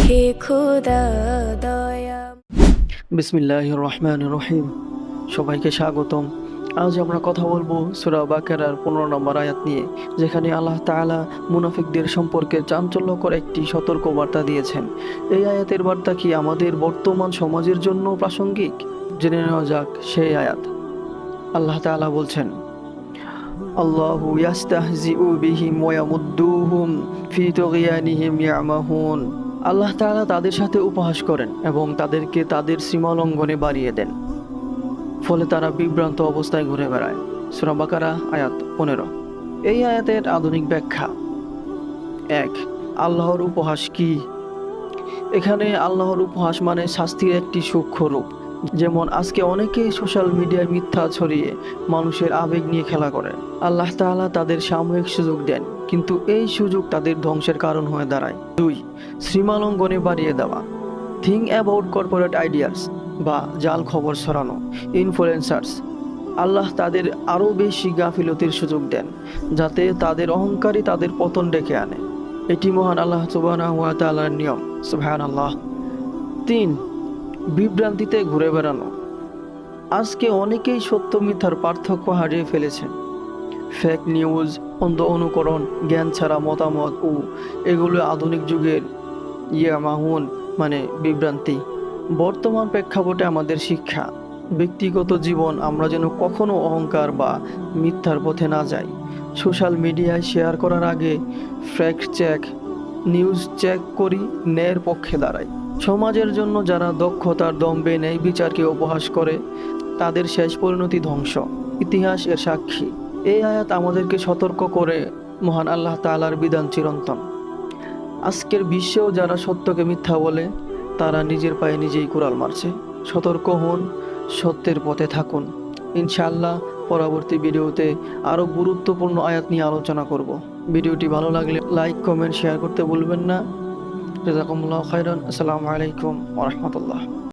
হে খোদা দয়া। বিসমিল্লাহির রহমানির রহিম। সবাইকে স্বাগতম। আজ আমরা কথা বলবো সূরা বাকারার 15 নম্বর আয়াত নিয়ে, যেখানে আল্লাহ তাআলা মুনাফিকদের সম্পর্কে চাঞ্চল্যকর একটি সতর্কবার্তা দিয়েছেন। এই আয়াতের বার্তা কি আমাদের বর্তমান সমাজের জন্য প্রাসঙ্গিক? জেনে নেওয়া যাক সেই আয়াত। আল্লাহ তাআলা বলছেন, আল্লাহু ইয়াস্তাহজিউ বিহিম ওয়া ইয়ামুদ্দুহুম ফি তুগয়ানিহিম ইয়ামাহুন। আল্লাহ তাআলা তাদের সাথে উপহাস করেন এবং তাদেরকে তাদের সীমালঙ্ঘনে বাড়িয়ে দেন, ফলে তারা বিভ্রান্ত অবস্থায় ঘুরে বেড়ায়। সূরা বাকারা আয়াত 15। এই আয়াতের আধুনিক ব্যাখ্যা। 1. আল্লাহর উপহাস কি? এখানে আল্লাহর উপহাস মানে শাস্তির একটি সূক্ষ্ম রূপ। যেমন আজকে অনেকেই সোশ্যাল মিডিয়ায় মিথ্যা ছড়িয়ে মানুষের আবেগ নিয়ে খেলা করে। আল্লাহ তাআলা তাদের সাময়িক সুযোগ দেন, কিন্তু এই সুযোগ তাদের ধ্বংসের কারণ হয়ে দাঁড়ায়। 2. সীমালঙ্ঘনে বাড়িয়ে দেওয়া। থিঙ্ক অ্যাবাউট কর্পোরেট আইডিয়াস বা জাল খবর ছড়ানো, ইনফ্লুয়েন্সার্স। আল্লাহ তাদের আরও বেশি গাফিলতির সুযোগ দেন, যাতে তাদের অহংকারই তাদের পতন ডেকে আনে। এটি মহান আল্লাহ সুবহানাহু ওয়া তাআলার নিয়ম। সুবহানাল্লাহ। 3. বিভ্রান্তিতে ঘুরে বেড়ানো। আজকে অনেকেই সত্য মিথ্যার পার্থক্য হারিয়ে ফেলেছেন। ফেক নিউজ, অন্ধ অনুকরণ, জ্ঞান ছাড়া মতামত ও এগুলো আধুনিক যুগের ইয়ামাহুন মানে বিভ্রান্তি। বর্তমান প্রেক্ষাপটে আমাদের শিক্ষা, ব্যক্তিগত জীবন আমরা যেন কখনো অহংকার বা মিথ্যার পথে না যাই। সোশ্যাল মিডিয়ায় শেয়ার করার আগে ফ্যাক্ট চেক, নিউজ চেক করি, ন্যায়ের পক্ষে দাঁড়াই। সমাজের জন্য যারা দক্ষতার দম্ভে ন্যায় বিচারকে উপহাস করে, তাদের শেষ পরিণতি ধ্বংস। ইতিহাস এর সাক্ষী। এই আয়াত আমাদেরকে সতর্ক করে মহান আল্লাহ তাআলার বিধান চিরন্তন। আজকের বিশ্বেও যারা সত্যকে মিথ্যা বলে, তারা নিজের পায়ে নিজেই কুড়াল মারছে। সতর্ক হন, সত্যের পথে থাকুন। ইনশাআল্লাহ পরবর্তী ভিডিওতে আরও গুরুত্বপূর্ণ আয়াত নিয়ে আলোচনা করব। ভিডিওটি ভালো লাগলে লাইক, কমেন্ট, শেয়ার করতে ভুলবেন না। জাযাকুমুল্লাহু খাইরান। আসসালামু আলাইকুম ওয়া রাহমাতুল্লাহ।